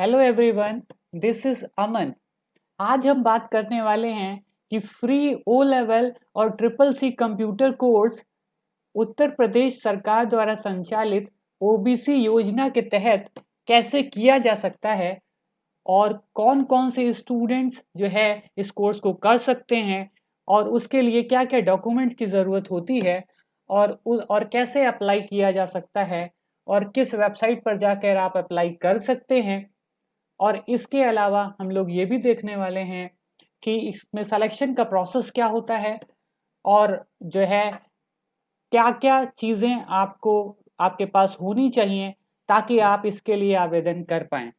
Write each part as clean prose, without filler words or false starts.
Hello everyone, this is अमन। आज हम बात करने वाले हैं कि फ्री ओ लेवल और triple C computer course Uttar Pradesh सरकार द्वारा संचालित ओबीसी योजना के तहत कैसे किया जा सकता है और कौन कौन से स्टूडेंट्स जो है इस कोर्स को कर सकते हैं और उसके लिए क्या क्या डॉक्यूमेंट्स की ज़रूरत होती है और कैसे अप्लाई किया जा सकता है और किस वेबसाइट पर जाकर आप अप्लाई कर सकते हैं। और इसके अलावा हम लोग ये भी देखने वाले हैं कि इसमें सिलेक्शन का प्रोसेस क्या होता है और जो है क्या क्या चीज़ें आपको आपके पास होनी चाहिए ताकि आप इसके लिए आवेदन कर पाएं।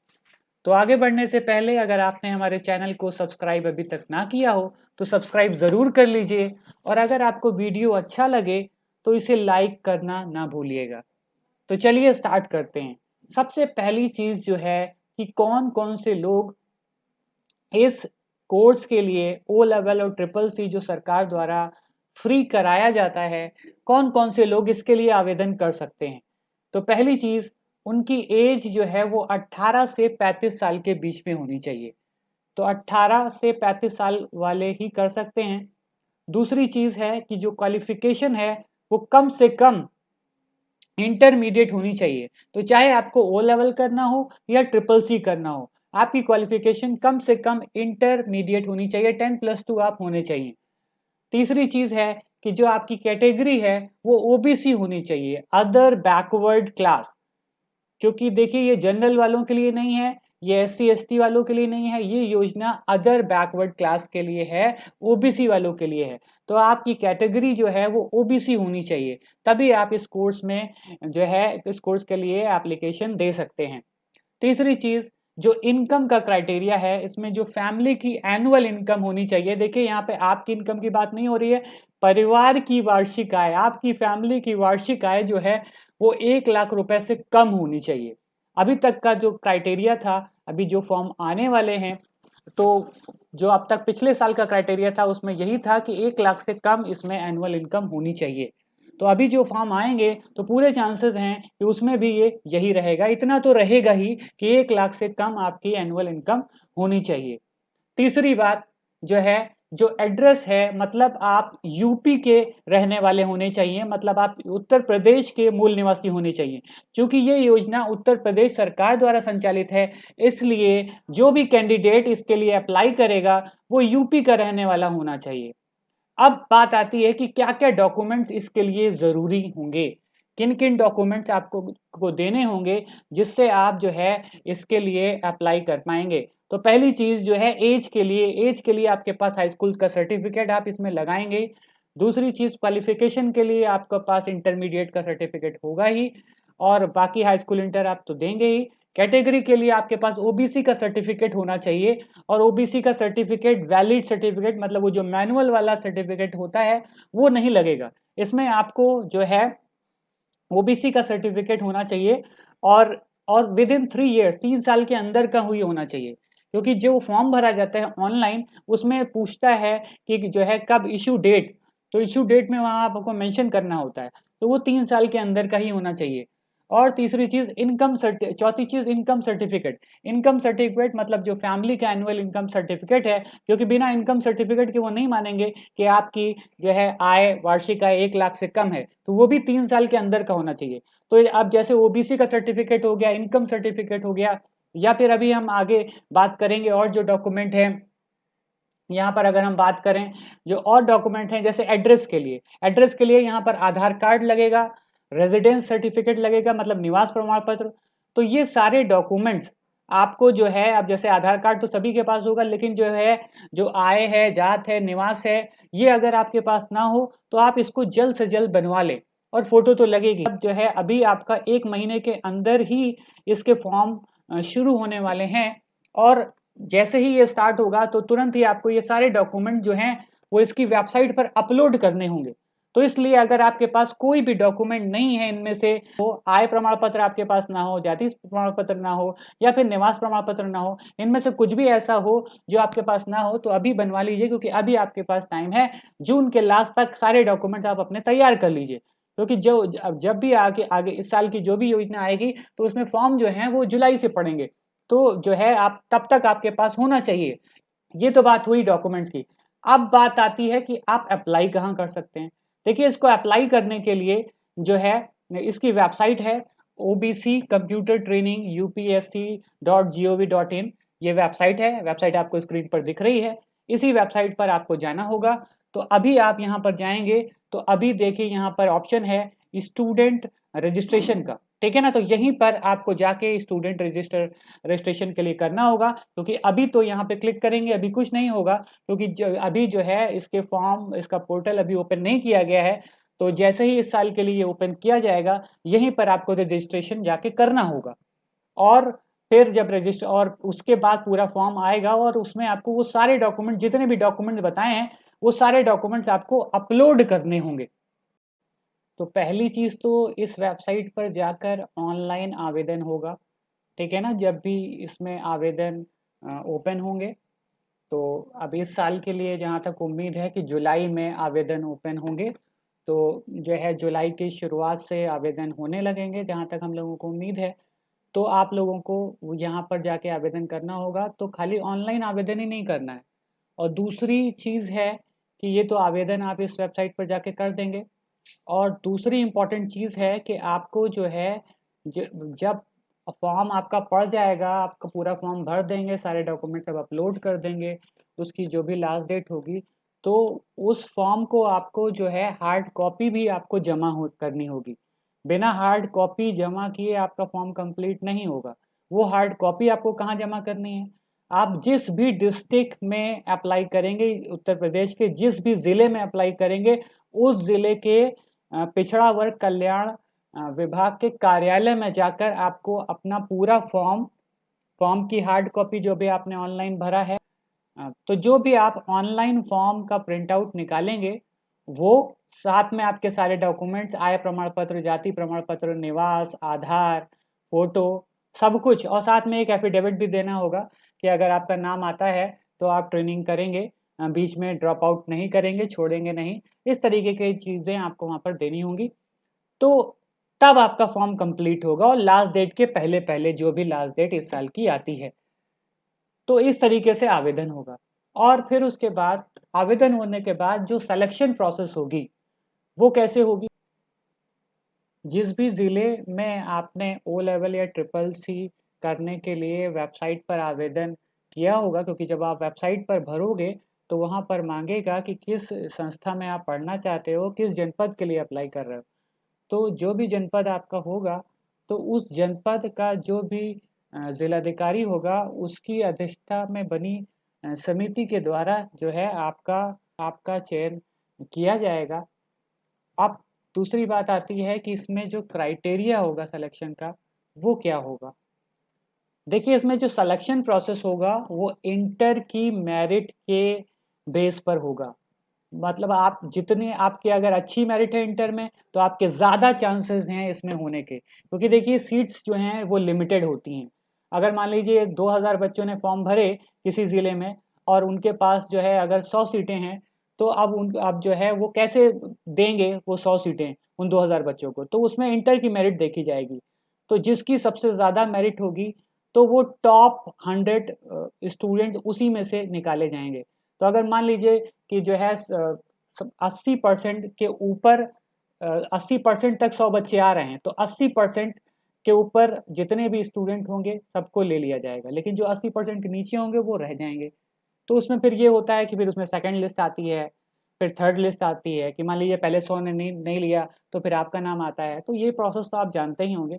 तो आगे बढ़ने से पहले अगर आपने हमारे चैनल को सब्सक्राइब अभी तक ना किया हो तो सब्सक्राइब ज़रूर कर लीजिए और अगर आपको वीडियो अच्छा लगे तो इसे लाइक करना ना भूलिएगा। तो चलिए स्टार्ट करते हैं। सबसे पहली चीज़ जो है कि कौन कौन से लोग इस कोर्स के लिए ओ लेवल और ट्रिपल सी जो सरकार द्वारा फ्री कराया जाता है, कौन कौन से लोग इसके लिए आवेदन कर सकते हैं। तो पहली चीज़, उनकी एज जो है वो 18 से 35 साल के बीच में होनी चाहिए। तो 18 से 35 साल वाले ही कर सकते हैं। दूसरी चीज़ है कि जो क्वालिफिकेशन है वो कम से कम इंटरमीडिएट होनी चाहिए। तो चाहे आपको ओ लेवल करना हो या ट्रिपल सी करना हो, आपकी क्वालिफिकेशन कम से कम इंटरमीडिएट होनी चाहिए, 10+2 आप होने चाहिए। तीसरी चीज है कि जो आपकी कैटेगरी है वो ओबीसी होनी चाहिए, अदर बैकवर्ड क्लास। क्योंकि देखिए ये जनरल वालों के लिए नहीं है, ये एससी एसटी वालों के लिए नहीं है, ये योजना अदर बैकवर्ड क्लास के लिए है, ओबीसी वालों के लिए है। तो आपकी कैटेगरी जो है वो ओबीसी होनी चाहिए, तभी आप इस कोर्स में जो है इस कोर्स के लिए एप्लीकेशन दे सकते हैं। तीसरी चीज, जो इनकम का क्राइटेरिया है, इसमें जो फैमिली की एनुअल इनकम होनी चाहिए। देखिए यहाँ पे आपकी इनकम की बात नहीं हो रही है, परिवार की वार्षिक आय, आपकी फैमिली की वार्षिक आय जो है वो 1 लाख रुपए से कम होनी चाहिए। अभी तक का जो क्राइटेरिया था, अभी जो फॉर्म आने वाले हैं, तो जो अब तक पिछले साल का क्राइटेरिया था उसमें यही था कि 1 लाख से कम इसमें एनुअल इनकम होनी चाहिए। तो अभी जो फॉर्म आएंगे तो पूरे चांसेस हैं कि उसमें भी ये यही रहेगा, इतना तो रहेगा ही कि 1 लाख से कम आपकी एनुअल इनकम होनी चाहिए। तीसरी बात जो है, जो एड्रेस है, मतलब आप यूपी के रहने वाले होने चाहिए, मतलब आप उत्तर प्रदेश के मूल निवासी होने चाहिए। क्योंकि ये योजना उत्तर प्रदेश सरकार द्वारा संचालित है, इसलिए जो भी कैंडिडेट इसके लिए अप्लाई करेगा वो यूपी का रहने वाला होना चाहिए। अब बात आती है कि क्या क्या डॉक्यूमेंट्स इसके लिए ज़रूरी होंगे, किन किन डॉक्यूमेंट्स आपको को देने होंगे जिससे आप जो है इसके लिए अप्लाई कर पाएंगे। तो पहली चीज़ जो है, एज के लिए आपके पास हाई स्कूल का सर्टिफिकेट आप इसमें लगाएंगे। दूसरी चीज़, क्वालिफिकेशन के लिए आपके पास इंटरमीडिएट का सर्टिफिकेट होगा ही, और बाकी हाई स्कूल इंटर आप तो देंगे ही। कैटेगरी के लिए आपके पास ओबीसी का सर्टिफिकेट होना चाहिए, और ओबीसी का सर्टिफिकेट वैलिड सर्टिफिकेट, मतलब वो जो मैनुअल वाला सर्टिफिकेट होता है वो नहीं लगेगा। इसमें आपको जो है ओबीसी का सर्टिफिकेट होना चाहिए, और विद इन 3 ईयर्स, 3 साल के अंदर का हुई होना चाहिए। क्योंकि जो फॉर्म भरा जाता है ऑनलाइन, उसमें पूछता है कि जो है कब इशू डेट, तो इशू डेट में वहां आपको मेंशन करना होता है, तो वो 3 साल के अंदर का ही होना चाहिए। और तीसरी चीज चौथी चीज, इनकम सर्टिफिकेट। इनकम सर्टिफिकेट मतलब जो फैमिली का एनुअल इनकम सर्टिफिकेट है, क्योंकि बिना इनकम सर्टिफिकेट के वो नहीं मानेंगे कि आपकी जो है आय, वार्षिक आय 1 लाख से कम है, तो वो भी 3 साल के अंदर का होना चाहिए। तो अब जैसे ओबीसी का सर्टिफिकेट हो गया, इनकम सर्टिफिकेट हो गया, या फिर अभी हम आगे बात करेंगे और जो डॉक्यूमेंट है, यहाँ पर अगर हम बात करें जो और डॉक्यूमेंट हैं, जैसे एड्रेस के लिए यहाँ पर आधार कार्ड लगेगा, रेजिडेंस सर्टिफिकेट लगेगा, मतलब निवास प्रमाण पत्र। तो ये सारे डॉक्यूमेंट्स आपको जो है, अब जैसे आधार कार्ड तो सभी के पास होगा, लेकिन जो है जो आय है, जात है, निवास है, ये अगर आपके पास ना हो तो आप इसको जल्द से जल्द बनवा लें, और फोटो तो लगेगी। अब जो है अभी आपका 1 महीने के अंदर ही इसके फॉर्म शुरू होने वाले हैं, और जैसे ही ये स्टार्ट होगा तो तुरंत ही आपको ये सारे डॉक्यूमेंट जो हैं वो इसकी वेबसाइट पर अपलोड करने होंगे। तो इसलिए अगर आपके पास कोई भी डॉक्यूमेंट नहीं है इनमें से, तो आय प्रमाण पत्र आपके पास ना हो, जाति प्रमाण पत्र ना हो, या फिर निवास प्रमाण पत्र ना हो, इनमें से कुछ भी ऐसा हो जो आपके पास ना हो, तो अभी बनवा लीजिए, क्योंकि अभी आपके पास टाइम है। जून के लास्ट तक सारे डॉक्यूमेंट आप अपने तैयार कर लीजिए, क्योंकि जब भी आगे आगे इस साल की जो भी योजना आएगी तो उसमें फॉर्म जो है वो जुलाई से पड़ेंगे। तो जो है आप तब तक आपके पास होना चाहिए। ये तो बात हुई डॉक्यूमेंट्स की। अब बात आती है कि आप अप्लाई कहाँ कर सकते हैं। देखिए, इसको अप्लाई करने के लिए जो है इसकी वेबसाइट है ओबीसी कंप्यूटर ट्रेनिंग upsc.gov.in। ये वेबसाइट है, वेबसाइट आपको स्क्रीन पर दिख रही है। इसी वेबसाइट पर आपको जाना होगा। तो अभी आप यहाँ पर जाएंगे तो अभी देखिए यहाँ पर ऑप्शन है स्टूडेंट रजिस्ट्रेशन का, ठीक है ना। तो यहीं पर आपको जाके स्टूडेंट रजिस्ट्रेशन के लिए करना होगा, क्योंकि अभी तो यहाँ पे क्लिक करेंगे अभी कुछ नहीं होगा, क्योंकि अभी जो है इसके फॉर्म, इसका पोर्टल अभी ओपन नहीं किया गया है। तो जैसे ही इस साल के लिए ओपन किया जाएगा यहीं पर आपको रजिस्ट्रेशन जाके करना होगा। और फिर जब रजिस्टर और उसके बाद पूरा फॉर्म आएगा और उसमें आपको वो सारे डॉक्यूमेंट, जितने भी डॉक्यूमेंट बताए हैं, वो सारे डॉक्यूमेंट्स आपको अपलोड करने होंगे। तो पहली चीज तो इस वेबसाइट पर जाकर ऑनलाइन आवेदन होगा, ठीक है ना। जब भी इसमें आवेदन ओपन होंगे, तो अब इस साल के लिए जहाँ तक उम्मीद है कि जुलाई में आवेदन ओपन होंगे। तो जो है जुलाई की शुरुआत से आवेदन होने लगेंगे जहाँ तक हम लोगों को उम्मीद है। तो आप लोगों को यहाँ पर जाके आवेदन करना होगा। तो खाली ऑनलाइन आवेदन ही नहीं करना है। और दूसरी चीज़ है कि ये तो आवेदन आप इस वेबसाइट पर जाके कर देंगे। और दूसरी इम्पॉर्टेंट चीज़ है कि आपको जो है जब फॉर्म आपका पड़ जाएगा, आपका पूरा फॉर्म भर देंगे, सारे डॉक्यूमेंट सब अपलोड कर देंगे, उसकी जो भी लास्ट डेट होगी, तो उस फॉर्म को आपको जो है हार्ड कॉपी भी आपको जमा हो करनी होगी। बिना हार्ड कॉपी जमा किए आपका फॉर्म कंप्लीट नहीं होगा। वो हार्ड कॉपी आपको कहाँ जमा करनी है? आप जिस भी डिस्ट्रिक्ट में अप्लाई करेंगे, उत्तर प्रदेश के जिस भी ज़िले में अप्लाई करेंगे, उस ज़िले के पिछड़ा वर्ग कल्याण विभाग के कार्यालय में जाकर आपको अपना पूरा फॉर्म की हार्ड कॉपी जो भी आपने ऑनलाइन भरा है, तो जो भी आप ऑनलाइन फॉर्म का प्रिंट आउट निकालेंगे, वो साथ में आपके सारे डॉक्यूमेंट्स, आय प्रमाण पत्र, जाति प्रमाण पत्र, निवास, आधार, फोटो, सब कुछ, और साथ में एक एफिडेविट भी देना होगा कि अगर आपका नाम आता है तो आप ट्रेनिंग करेंगे, बीच में ड्रॉप आउट नहीं करेंगे, छोड़ेंगे नहीं। इस तरीके की चीज़ें आपको वहाँ पर देनी होंगी। तो तब आपका फॉर्म कंप्लीट होगा, और लास्ट डेट के पहले पहले, जो भी लास्ट डेट इस साल की आती है, तो इस तरीके से आवेदन होगा। और फिर उसके बाद आवेदन होने के बाद जो सिलेक्शन प्रोसेस होगी वो कैसे होगी? जिस भी ज़िले में आपने ओ लेवल या ट्रिपल सी करने के लिए वेबसाइट पर आवेदन किया होगा, क्योंकि जब आप वेबसाइट पर भरोगे तो वहाँ पर मांगेगा कि किस संस्था में आप पढ़ना चाहते हो, किस जनपद के लिए अप्लाई कर रहे हो। तो जो भी जनपद आपका होगा, तो उस जनपद का जो भी जिलाधिकारी होगा, उसकी अध्यक्षता में बनी समिति के द्वारा जो है आपका चयन किया जाएगा। अब दूसरी बात आती है कि इसमें जो क्राइटेरिया होगा सिलेक्शन का, वो क्या होगा? देखिए, इसमें जो सिलेक्शन प्रोसेस होगा वो इंटर की मेरिट के बेस पर होगा। मतलब आप जितने, आपकी अगर अच्छी मेरिट है इंटर में, तो आपके ज़्यादा चांसेस हैं इसमें होने के, क्योंकि देखिए सीट्स जो हैं वो लिमिटेड होती हैं। अगर मान लीजिए 2000 बच्चों ने फॉर्म भरे किसी ज़िले में, और उनके पास जो है अगर 100 सीटें हैं, तो अब जो है वो कैसे देंगे वो 100 सीटें उन 2000 बच्चों को? तो उसमें इंटर की मेरिट देखी जाएगी। तो जिसकी सबसे ज़्यादा मेरिट होगी, तो वो टॉप 100 स्टूडेंट उसी में से निकाले जाएंगे। तो अगर मान लीजिए कि जो है 80% के ऊपर, 80% तक 100 बच्चे आ रहे हैं, तो 80% के ऊपर जितने भी स्टूडेंट होंगे सबको ले लिया जाएगा, लेकिन जो 80% के नीचे होंगे वो रह जाएंगे। तो उसमें फिर ये होता है कि फिर उसमें सेकंड लिस्ट आती है, फिर थर्ड लिस्ट आती है कि मान लीजिए पहले 100 ने नहीं लिया, तो फिर आपका नाम आता है। तो ये प्रोसेस तो आप जानते ही होंगे।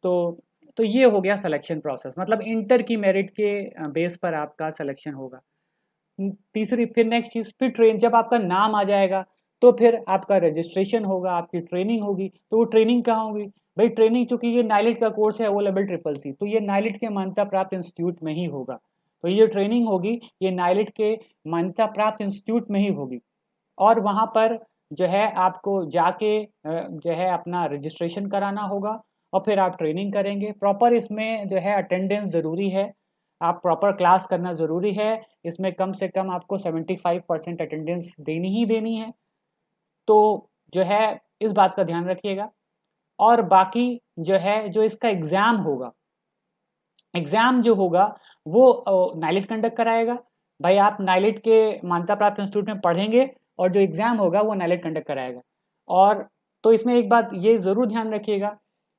तो तो ये हो गया सिलेक्शन प्रोसेस, मतलब इंटर की मेरिट के बेस पर आपका सिलेक्शन होगा। तीसरी, फिर नेक्स्ट चीज़, फिर ट्रेन, जब आपका नाम आ जाएगा तो फिर आपका रजिस्ट्रेशन होगा, आपकी ट्रेनिंग होगी। तो वो ट्रेनिंग कहाँ होगी? भाई ट्रेनिंग, चूंकि ये नाइलेट का कोर्स है, वो लेवल ट्रिपल सी, तो ये नाइलेट के मान्यता प्राप्त इंस्टीट्यूट में ही होगा। तो ये ट्रेनिंग होगी, ये नाइलेट के मान्यता प्राप्त इंस्टीट्यूट में ही होगी। और वहाँ पर जो है आपको जाके जो है अपना रजिस्ट्रेशन कराना होगा, और फिर आप ट्रेनिंग करेंगे। प्रॉपर इसमें जो है अटेंडेंस ज़रूरी है, आप प्रॉपर क्लास करना ज़रूरी है। इसमें कम से कम आपको 75% अटेंडेंस देनी ही देनी है। तो जो है इस बात का ध्यान रखिएगा। और बाकी जो है, जो इसका एग्ज़ाम होगा, एग्जाम जो होगा वो नाइलेट कंडक्ट कराएगा। भाई आप नाइलेट के मान्यता प्राप्त इंस्टीट्यूट में पढ़ेंगे और जो एग्जाम होगा वो नाइलेट कंडक्ट कराएगा। और तो इसमें एक बात ये जरूर ध्यान रखिएगा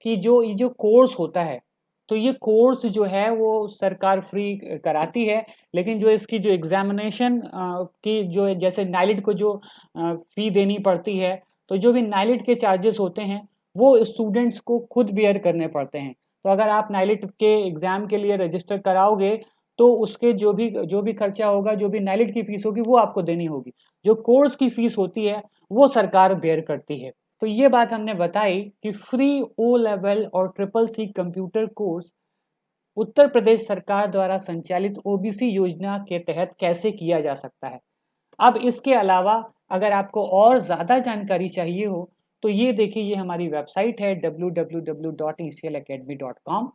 कि ये जो कोर्स होता है, तो ये कोर्स जो है वो सरकार फ्री कराती है, लेकिन जो इसकी जो एग्जामिनेशन की जो जैसे नाइलेट को जो फी देनी पड़ती है, तो जो भी नाइलेट के चार्जेस होते हैं वो स्टूडेंट्स को खुद बेयर करने पड़ते हैं। तो अगर आप नाइलेट के एग्जाम के लिए रजिस्टर कराओगे तो उसके जो भी खर्चा होगा, जो भी नाइलेट की फीस होगी वो आपको देनी होगी। जो कोर्स की फीस होती है वो सरकार बेयर करती है। तो ये बात हमने बताई कि फ्री ओ लेवल और triple C computer course Uttar Pradesh सरकार द्वारा संचालित ओबीसी योजना के तहत कैसे किया जा सकता है। अब इसके अलावा अगर आपको और ज़्यादा जानकारी चाहिए हो तो ये देखिए, ये हमारी वेबसाइट है www.eclacademy.com।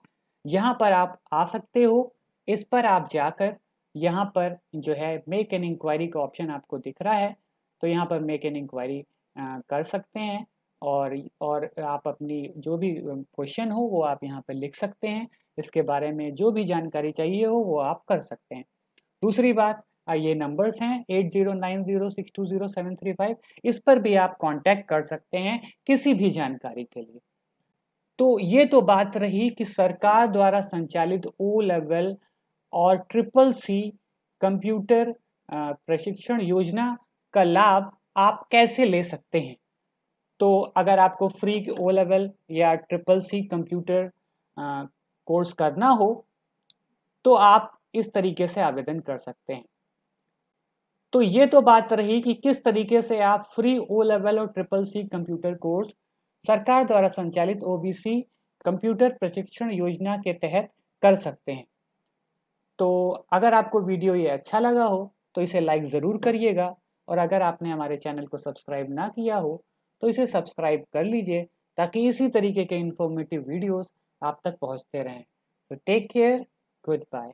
यहाँ पर आप आ सकते हो। इस पर आप जाकर यहाँ पर जो है मेक एन इंक्वायरी का ऑप्शन आपको दिख रहा है, तो यहाँ पर मेक एन इंक्वायरी कर सकते हैं। और आप अपनी जो भी क्वेश्चन हो वो आप यहाँ पर लिख सकते हैं। इसके बारे में जो भी जानकारी चाहिए हो वो आप कर सकते हैं। दूसरी बात, ये नंबर्स हैं 8090620735, इस पर भी आप कांटेक्ट कर सकते हैं किसी भी जानकारी के लिए। तो ये तो बात रही कि सरकार द्वारा संचालित ओ लेवल और ट्रिपल सी कंप्यूटर प्रशिक्षण योजना का लाभ आप कैसे ले सकते हैं। तो अगर आपको फ्री ओ लेवल या ट्रिपल सी कंप्यूटर कोर्स करना हो तो आप इस तरीके से आवेदन कर सकते हैं। तो ये तो बात रही कि किस तरीके से आप फ्री ओ लेवल और ट्रिपल सी कंप्यूटर कोर्स सरकार द्वारा संचालित ओबीसी कंप्यूटर प्रशिक्षण योजना के तहत कर सकते हैं। तो अगर आपको वीडियो ये अच्छा लगा हो तो इसे लाइक ज़रूर करिएगा, और अगर आपने हमारे चैनल को सब्सक्राइब ना किया हो तो इसे सब्सक्राइब कर लीजिए, ताकि इसी तरीके के इंफॉर्मेटिव वीडियोस आप तक पहुंचते रहें। तो टेक केयर, गुड बाय।